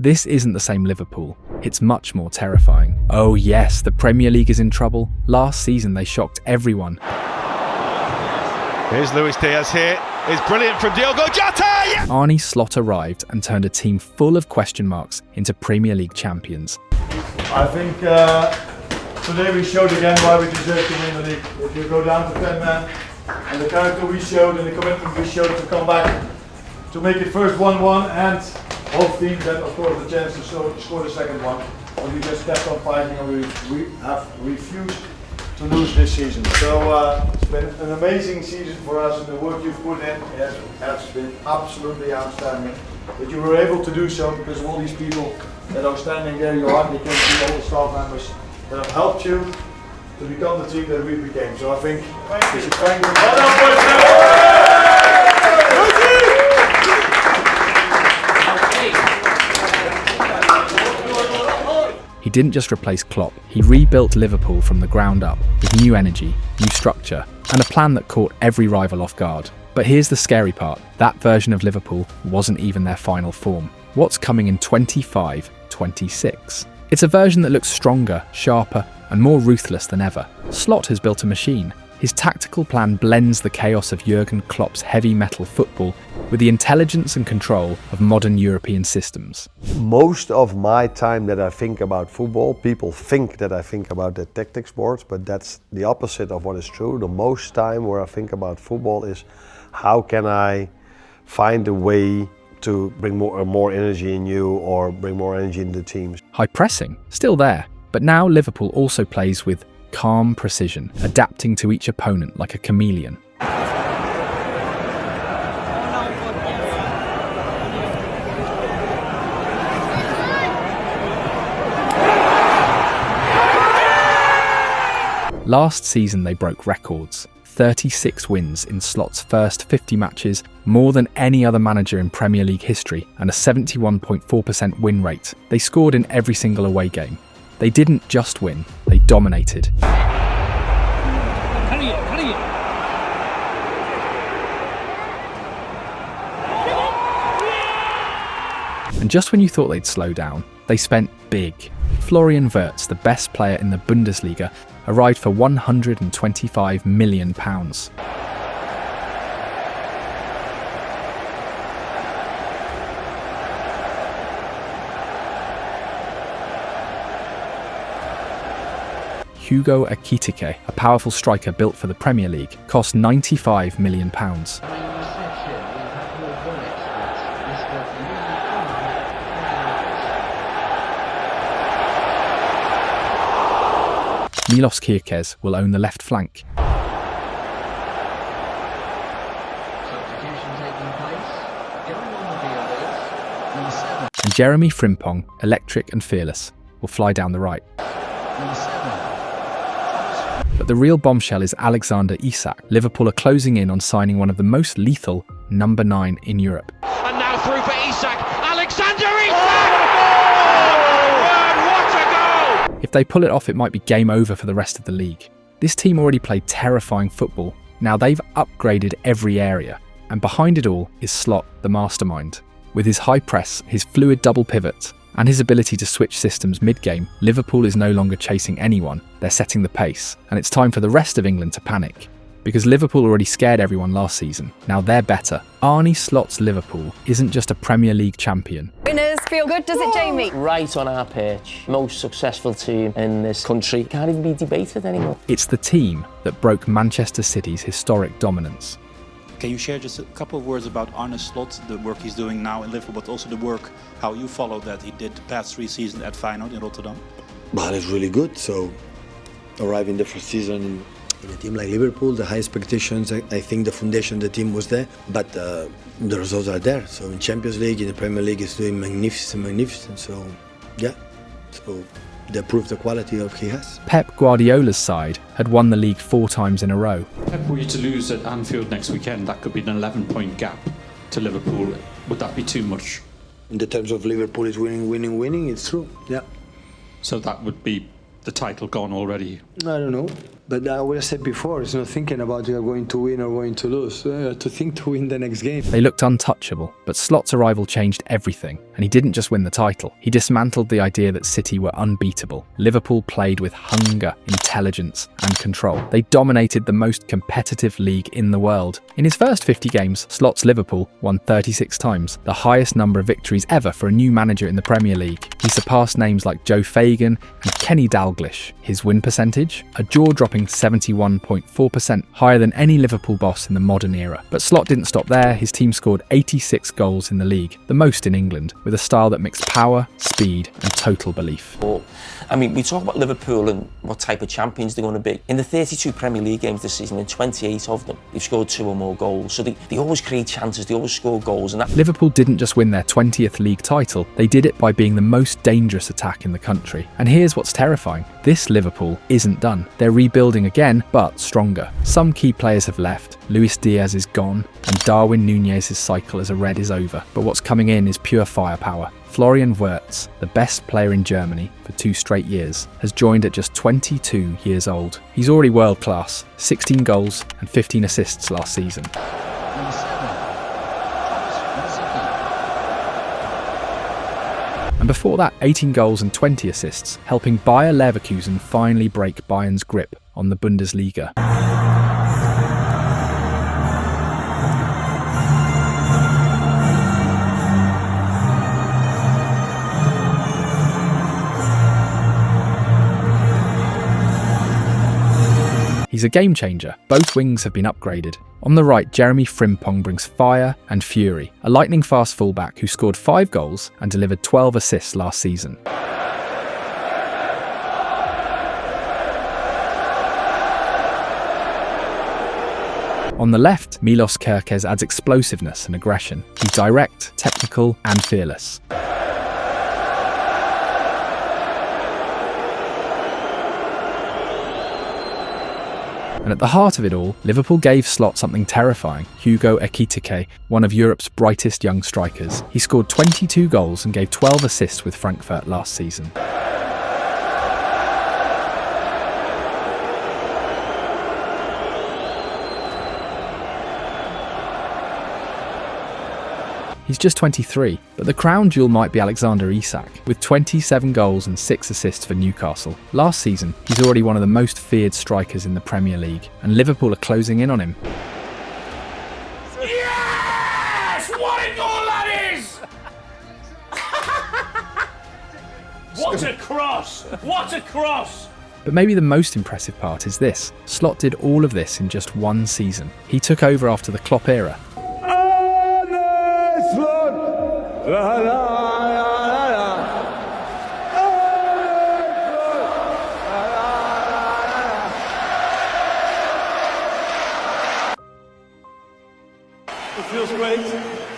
This isn't the same Liverpool. It's much more terrifying. Oh yes, the Premier League is in trouble. Last season they shocked everyone. Here's Luis Diaz here. It's brilliant from Diogo Jota! Yeah! Arne Slot arrived and turned a team full of question marks into Premier League champions. I think today we showed again why we deserve to win the league. If you go down to 10 men, and the character we showed and the commitment we showed to come back to make it first 1-1 and hopefully then of course the chance to score the second one. But we just kept on fighting and we have refused to lose this season. So it's been an amazing season for us, and the work you've put in has been absolutely outstanding. But you were able to do so because of all these people that are standing there. You hardly can see all the staff members that have helped you to become the team that we became. So I think we should thank them. He didn't just replace Klopp, he rebuilt Liverpool from the ground up with new energy, new structure, and a plan that caught every rival off guard. But here's the scary part, that version of Liverpool wasn't even their final form. What's coming in 25-26? It's a version that looks stronger, sharper, and more ruthless than ever. Slot has built a machine. His tactical plan blends the chaos of Jurgen Klopp's heavy metal football with the intelligence and control of modern European systems. Most of my time that I think about football, people think that I think about the tactics boards, but that's the opposite of what is true. The most time where I think about football is how can I find a way to bring more energy in you or bring more energy in the teams. High pressing, still there, but now Liverpool also plays with calm precision, adapting to each opponent like a chameleon. Last season they broke records. 36 wins in Slot's first 50 matches, more than any other manager in Premier League history, and a 71.4% win rate. They scored in every single away game. They didn't just win, they dominated. And just when you thought they'd slow down, they spent big. Florian Wirtz, the best player in the Bundesliga, arrived for £125 million. Hugo Ekitike, a powerful striker built for the Premier League, cost £95 million. Milos Kirkez will own the left flank. And Jeremy Frimpong, electric and fearless, will fly down the right. But the real bombshell is Alexander Isak. Liverpool are closing in on signing one of the most lethal number 9 in Europe. And now through for Isak. Alexander Isak! What a goal! If they pull it off, it might be game over for the rest of the league. This team already played terrifying football. Now they've upgraded every area. And behind it all is Slot, the mastermind. With his high press, his fluid double pivot, and his ability to switch systems mid-game, Liverpool is no longer chasing anyone, they're setting the pace, and it's time for the rest of England to panic. Because Liverpool already scared everyone last season, now they're better. Arne Slot's Liverpool isn't just a Premier League champion. Winners feel good, does it, Jamie? Right on our pitch, most successful team in this country. Can't even be debated anymore. It's the team that broke Manchester City's historic dominance. Can you share just a couple of words about Arne Slot, the work he's doing now in Liverpool, but also the work, how you follow that he did the past 3 seasons at Feyenoord in Rotterdam? Well, it's really good. So, arriving the first season in a team like Liverpool, the high expectations, I think the foundation of the team was there, but the results are there. So in Champions League, in the Premier League, it's doing magnificent. So, yeah. So they prove the quality of he has. Pep Guardiola's side had won the league 4 times in a row. If we were to lose at Anfield next weekend, that could be an 11-point gap to Liverpool. Would that be too much? In the terms of Liverpool is winning, it's true, yeah. So that would be the title gone already? I don't know. But what I said before, it's not thinking about you're going to win or going to lose. To think to win the next game. They looked untouchable, but Slot's arrival changed everything, and he didn't just win the title. He dismantled the idea that City were unbeatable. Liverpool played with hunger, intelligence, and control. They dominated the most competitive league in the world. In his first 50 games, Slot's Liverpool won 36 times, the highest number of victories ever for a new manager in the Premier League. He surpassed names like Joe Fagan and Kenny Dalglish. His win percentage? A jaw-dropping 71.4%, higher than any Liverpool boss in the modern era. But Slot didn't stop there. His team scored 86 goals in the league, the most in England, with a style that mixed power, speed, and total belief. I mean, we talk about Liverpool and what type of champions they're going to be. In the 32 Premier League games this season, in 28 of them, they've scored 2 or more goals. So they always create chances, they always score goals. And that... Liverpool didn't just win their 20th league title, they did it by being the most dangerous attack in the country. And here's what's terrifying. This Liverpool isn't done. They're rebuilding again, but stronger. Some key players have left. Luis Diaz is gone, and Darwin Núñez's cycle as a Red is over. But what's coming in is pure firepower. Florian Wirtz, the best player in Germany for 2 straight years, has joined at just 22 years old. He's already world class, 16 goals and 15 assists last season. And before that, 18 goals and 20 assists, helping Bayer Leverkusen finally break Bayern's grip on the Bundesliga. He's a game changer. Both wings have been upgraded. On the right, Jeremy Frimpong brings fire and fury, a lightning-fast fullback who scored 5 goals and delivered 12 assists last season. On the left, Milos Kerkez adds explosiveness and aggression. He's direct, technical, and fearless. And at the heart of it all, Liverpool gave Slot something terrifying. Hugo Ekitike, one of Europe's brightest young strikers. He scored 22 goals and gave 12 assists with Frankfurt last season. He's just 23, but the crown jewel might be Alexander Isak, with 27 goals and 6 assists for Newcastle. Last season, he's already one of the most feared strikers in the Premier League, and Liverpool are closing in on him. Yes! What a goal that is! What a cross! What a cross! But maybe the most impressive part is this. Slot did all of this in just 1 season. He took over after the Klopp era. It feels great,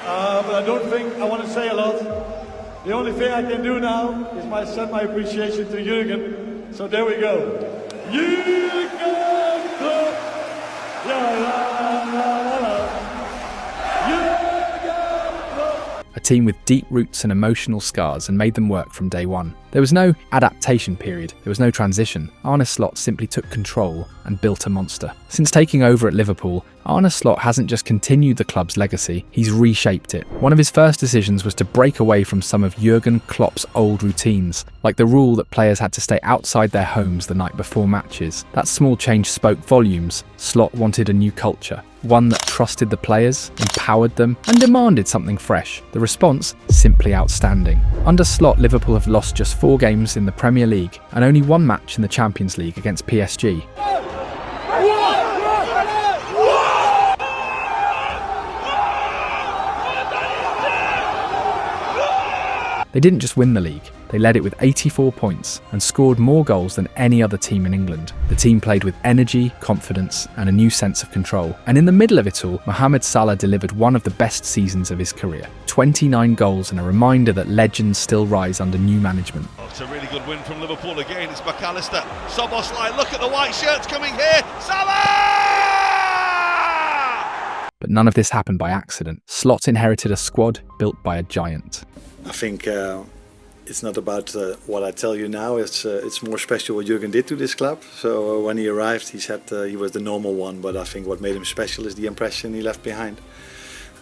but I don't think I want to say a lot. The only thing I can do now is send my appreciation to Jürgen. So there we go. Jürgen Klopp! La, la, la, la. A team with deep roots and emotional scars, and made them work from day one. There was no adaptation period, there was no transition. Arne Slot simply took control and built a monster. Since taking over at Liverpool, Arne Slot hasn't just continued the club's legacy, he's reshaped it. One of his first decisions was to break away from some of Jurgen Klopp's old routines, like the rule that players had to stay outside their homes the night before matches. That small change spoke volumes. Slot wanted a new culture, one that trusted the players, empowered them, and demanded something fresh. The response? Simply outstanding. Under Slot, Liverpool have lost just 4 games in the Premier League and only 1 match in the Champions League against PSG. They didn't just win the league, they led it with 84 points and scored more goals than any other team in England. The team played with energy, confidence, and a new sense of control. And in the middle of it all, Mohamed Salah delivered one of the best seasons of his career. 29 goals and a reminder that legends still rise under new management. Oh, it's a really good win from Liverpool again. It's McAllister. Szoboszlai, look at the white shirts coming here. Salah! But none of this happened by accident. Slot inherited a squad built by a giant. I think it's not about what I tell you now. It's more special what Jurgen did to this club. So when he arrived, he said he was the normal one. But I think what made him special is the impression he left behind.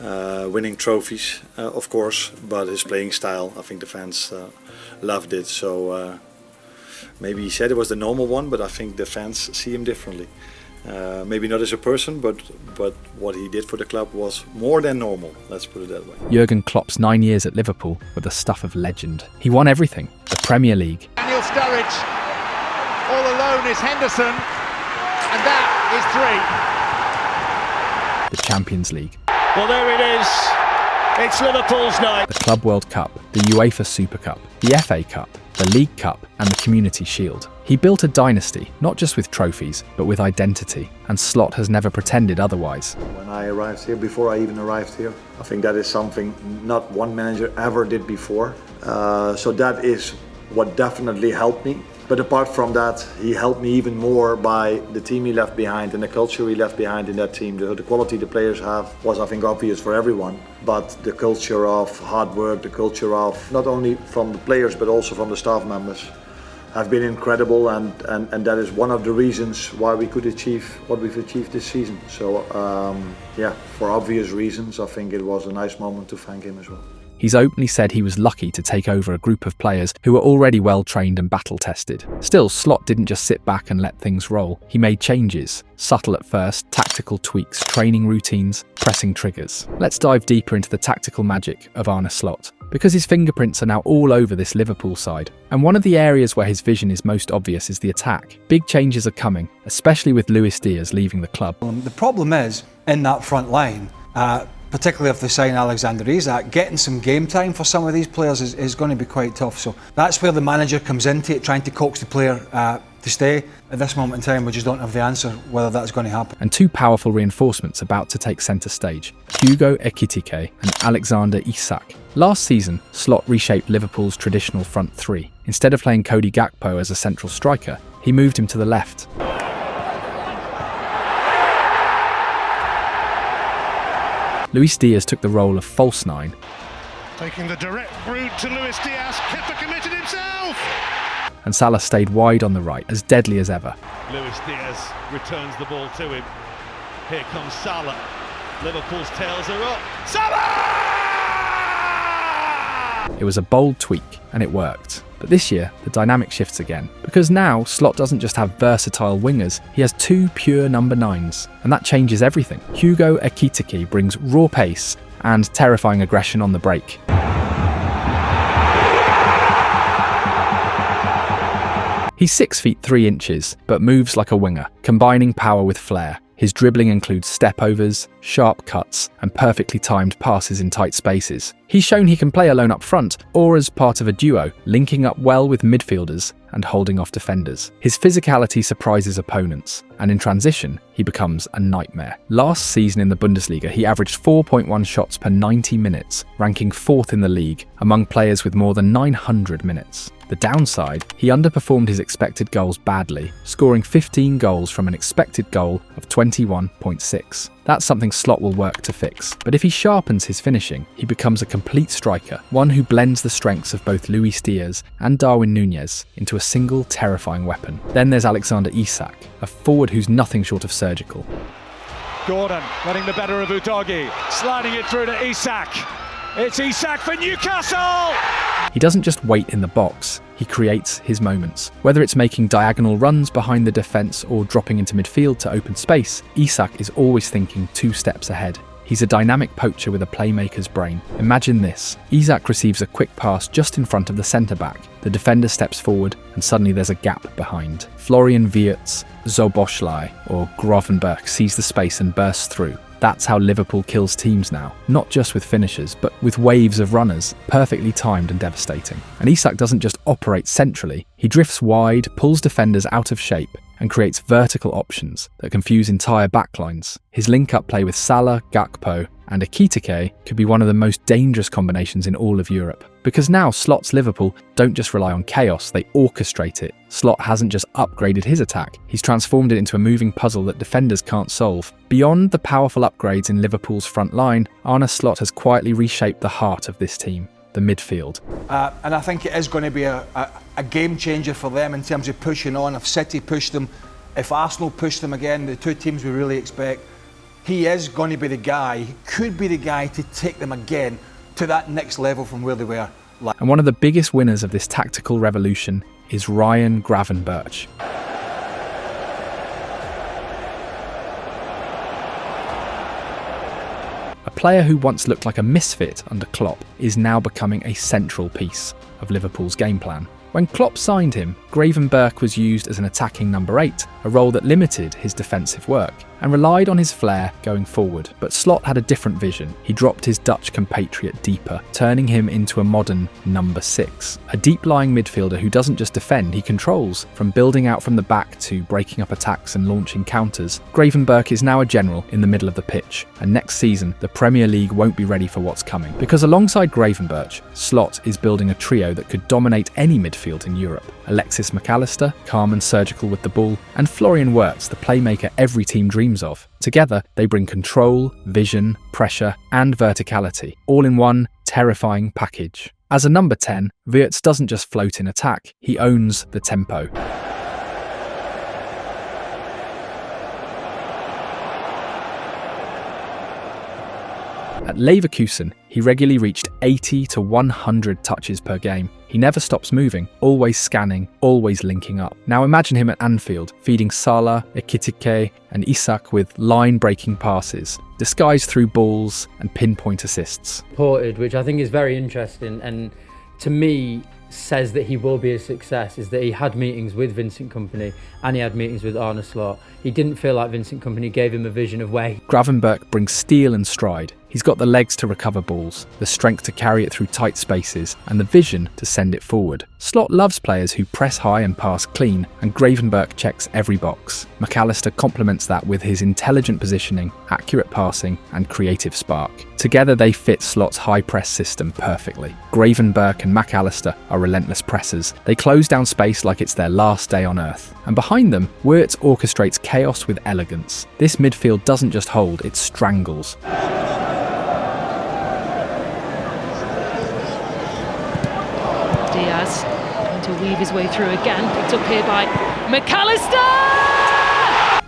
Winning trophies, of course, but his playing style, I think the fans loved it. So maybe he said it was the normal one, but I think the fans see him differently. Maybe not as a person, but what he did for the club was more than normal, let's put it that way. Jurgen Klopp's 9 years at Liverpool were the stuff of legend. He won everything: the Premier League. Daniel Sturridge, all alone is Henderson, and that is 3. The Champions League. Well, there it is. It's Liverpool's night. The Club World Cup, the UEFA Super Cup, the FA Cup, the League Cup and the Community Shield. He built a dynasty, not just with trophies, but with identity, and Slot has never pretended otherwise. When I arrived here, before I even arrived here, I think that is something not one manager ever did before. So that is what definitely helped me. But apart from that, he helped me even more by the team he left behind and the culture he left behind in that team. The quality the players have was, I think, obvious for everyone. But the culture of hard work, the culture of not only from the players but also from the staff members have been incredible, and that is one of the reasons why we could achieve what we've achieved this season. So yeah, for obvious reasons, I think it was a nice moment to thank him as well. He's openly said he was lucky to take over a group of players who were already well trained and battle tested. Still, Slot didn't just sit back and let things roll. He made changes, subtle at first, tactical tweaks, training routines, pressing triggers. Let's dive deeper into the tactical magic of Arne Slot, because his fingerprints are now all over this Liverpool side. And one of the areas where his vision is most obvious is the attack. Big changes are coming, especially with Luis Diaz leaving the club. The problem is, in that front line, particularly if they sign Alexander Isak, getting some game time for some of these players is going to be quite tough. So that's where the manager comes into it, trying to coax the player to stay. At this moment in time, we just don't have the answer whether that's going to happen. And two powerful reinforcements about to take centre stage: Hugo Ekitike and Alexander Isak. Last season, Slot reshaped Liverpool's traditional front three. Instead of playing Cody Gakpo as a central striker, he moved him to the left. Luis Diaz took the role of false nine. Taking the direct route to Luis Diaz, Kepa committed himself! And Salah stayed wide on the right, as deadly as ever. Luis Diaz returns the ball to him. Here comes Salah. Liverpool's tails are up. Salah! It was a bold tweak, and it worked. But this year, the dynamic shifts again. Because now, Slot doesn't just have versatile wingers, he has two pure number 9s. And that changes everything. Hugo Ekitike brings raw pace and terrifying aggression on the break. He's 6 feet 3 inches, but moves like a winger, combining power with flair. His dribbling includes step-overs, sharp cuts, and perfectly timed passes in tight spaces. He's shown he can play alone up front, or as part of a duo, linking up well with midfielders and holding off defenders. His physicality surprises opponents, and in transition, he becomes a nightmare. Last season in the Bundesliga, he averaged 4.1 shots per 90 minutes, ranking 4th in the league, among players with more than 900 minutes. The downside, he underperformed his expected goals badly, scoring 15 goals from an expected goal of 21.6. That's something Slot will work to fix. But if he sharpens his finishing, he becomes a complete striker, one who blends the strengths of both Luis Diaz and Darwin Núñez into a single terrifying weapon. Then there's Alexander Isak, a forward who's nothing short of surgical. Gordon getting the better of Udogie, sliding it through to Isak. It's Isak for Newcastle! He doesn't just wait in the box, he creates his moments. Whether it's making diagonal runs behind the defence or dropping into midfield to open space, Isak is always thinking 2 steps ahead. He's a dynamic poacher with a playmaker's brain. Imagine this: Isak receives a quick pass just in front of the centre-back. The defender steps forward, and suddenly there's a gap behind. Florian Wirtz, Szoboszlai, or Gravenberch sees the space and bursts through. That's how Liverpool kills teams now, not just with finishers, but with waves of runners, perfectly timed and devastating. And Isak doesn't just operate centrally, he drifts wide, pulls defenders out of shape, and creates vertical options that confuse entire backlines. His link-up play with Salah, Gakpo, and Ekitike could be one of the most dangerous combinations in all of Europe. Because now Slot's Liverpool don't just rely on chaos, they orchestrate it. Slot hasn't just upgraded his attack, he's transformed it into a moving puzzle that defenders can't solve. Beyond the powerful upgrades in Liverpool's front line, Arne Slot has quietly reshaped the heart of this team. The the midfield. And I think it is going to be a game changer for them in terms of pushing on. If City push them, if Arsenal push them again, the two teams we really expect, he is going to be the guy, he could be the guy to take them again to that next level from where they were. And one of the biggest winners of this tactical revolution is Ryan Gravenberch. A player who once looked like a misfit under Klopp is now becoming a central piece of Liverpool's game plan. When Klopp signed him, Gravenberch was used as an attacking number 8, a role that limited his defensive work, and relied on his flair going forward. But Slot had a different vision. He dropped his Dutch compatriot deeper, turning him into a modern number 6. A deep-lying midfielder who doesn't just defend, he controls. From building out from the back to breaking up attacks and launching counters, Gravenberch is now a general in the middle of the pitch. And next season, the Premier League won't be ready for what's coming. Because alongside Gravenberch, Slot is building a trio that could dominate any midfield in Europe. Alexis McAllister, calm and surgical with the ball, and Florian Wirtz, the playmaker every team dreams of. Together, they bring control, vision, pressure, and verticality, all in one terrifying package. As a number 10, Wirtz doesn't just float in attack, he owns the tempo. At Leverkusen, he regularly reached 80 to 100 touches per game. He never stops moving, always scanning, always linking up. Now imagine him at Anfield, feeding Salah, Ekitike and Isak with line-breaking passes, disguised through balls and pinpoint assists. Ported, which I think is very interesting and to me says that he will be a success, is that he had meetings with Vincent Kompany and he had meetings with Arne Slot. He didn't feel like Vincent Kompany gave him a vision of where Gravenberch brings steel and stride. He's got the legs to recover balls, the strength to carry it through tight spaces, and the vision to send it forward. Slot loves players who press high and pass clean, and Gravenberch checks every box. McAllister complements that with his intelligent positioning, accurate passing, and creative spark. Together they fit Slot's high-press system perfectly. Gravenberch and McAllister are relentless pressers. They close down space like it's their last day on earth. And behind them, Wirtz orchestrates chaos with elegance. This midfield doesn't just hold, it strangles. Diaz trying to weave his way through again, picked up here by McAllister!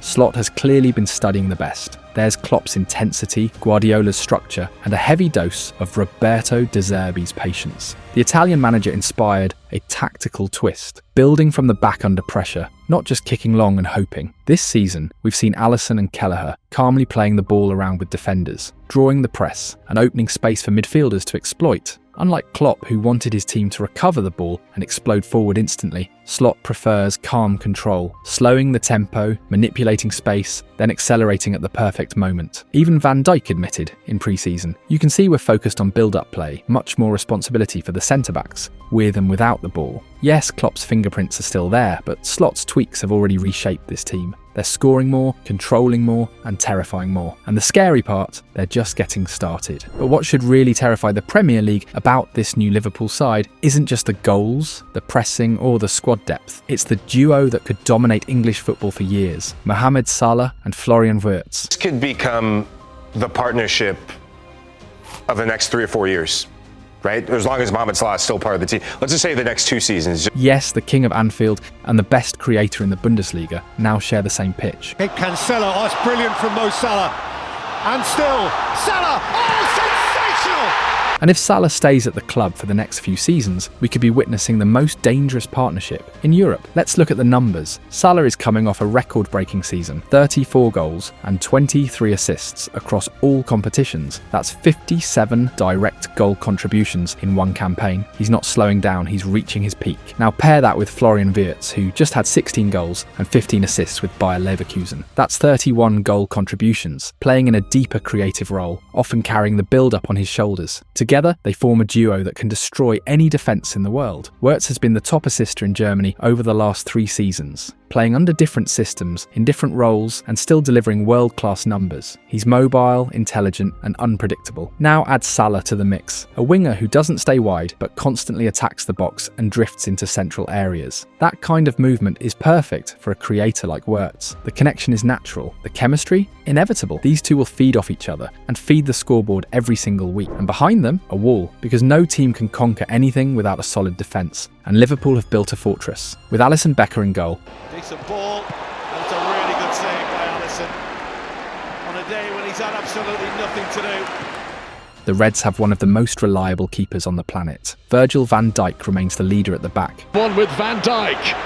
Slot has clearly been studying the best. There's Klopp's intensity, Guardiola's structure, and a heavy dose of Roberto De Zerbi's patience. The Italian manager inspired a tactical twist, building from the back under pressure, not just kicking long and hoping. This season, we've seen Alisson and Kelleher calmly playing the ball around with defenders, drawing the press, and opening space for midfielders to exploit. Unlike Klopp, who wanted his team to recover the ball and explode forward instantly, Slot prefers calm control, slowing the tempo, manipulating space, then accelerating at the perfect moment. Even Van Dijk admitted in pre-season, "You can see we're focused on build-up play, much more responsibility for the centre-backs, with and without the ball." Yes, Klopp's fingerprints are still there, but Slot's tweaks have already reshaped this team. They're scoring more, controlling more, and terrifying more. And the scary part, they're just getting started. But what should really terrify the Premier League about this new Liverpool side isn't just the goals, the pressing, or the squad depth. It's the duo that could dominate English football for years. Mohamed Salah and Florian Wirtz. This could become the partnership of the next 3 or 4 years. Right? As long as Mohamed Salah is still part of the team. Let's just say the next 2 seasons. Yes, the king of Anfield and the best creator in the Bundesliga now share the same pitch. Cancelo, oh, it's brilliant from Mo Salah. And still, Salah, oh, sensational! And if Salah stays at the club for the next few seasons, we could be witnessing the most dangerous partnership in Europe. Let's look at the numbers. Salah is coming off a record-breaking season, 34 goals and 23 assists across all competitions. That's 57 direct goal contributions in one campaign. He's not slowing down, he's reaching his peak. Now pair that with Florian Wirtz, who just had 16 goals and 15 assists with Bayer Leverkusen. That's 31 goal contributions, playing in a deeper creative role, often carrying the build-up on his shoulders. Together, they form a duo that can destroy any defence in the world. Wirtz has been the top assister in Germany over the last 3 seasons. playing under different systems, in different roles, and still delivering world-class numbers. He's mobile, intelligent, and unpredictable. Now add Salah to the mix, a winger who doesn't stay wide but constantly attacks the box and drifts into central areas. That kind of movement is perfect for a creator like Wirtz. The connection is natural, the chemistry inevitable. These two will feed off each other and feed the scoreboard every single week. And behind them, a wall, because no team can conquer anything without a solid defence. And Liverpool have built a fortress, with Alisson Becker in goal. Decent ball, and it's a really good save by Alisson on a day when he's had absolutely nothing to do. The Reds have one of the most reliable keepers on the planet. Virgil van Dijk remains the leader at the back. One with Van Dijk.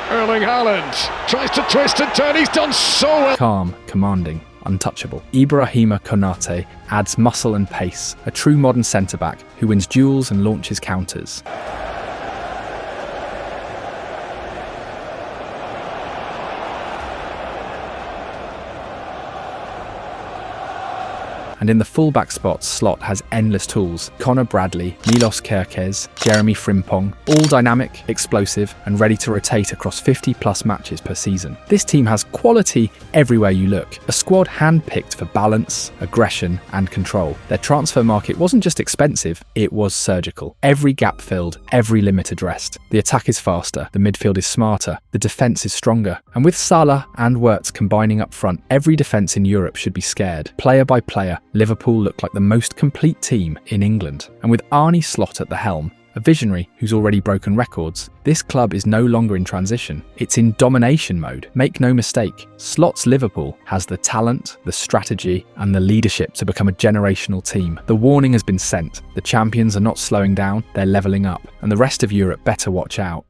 Erling Haaland tries to twist and turn. He's done so well. Calm, commanding, untouchable. Ibrahima Konate adds muscle and pace, a true modern centre-back who wins duels and launches counters. And in the fullback spots, Slot has endless tools. Connor Bradley, Milos Kerkez, Jeremy Frimpong, all dynamic, explosive, and ready to rotate across 50+ matches per season. This team has quality everywhere you look. A squad hand-picked for balance, aggression, and control. Their transfer market wasn't just expensive, it was surgical. Every gap filled, every limit addressed. The attack is faster, the midfield is smarter, the defence is stronger. And with Salah and Wirtz combining up front, every defence in Europe should be scared. Player by player, Liverpool look like the most complete team in England. And with Arne Slot at the helm, a visionary who's already broken records, this club is no longer in transition. It's in domination mode. Make no mistake, Slot's Liverpool has the talent, the strategy, and the leadership to become a generational team. The warning has been sent. The champions are not slowing down, they're levelling up. And the rest of Europe better watch out.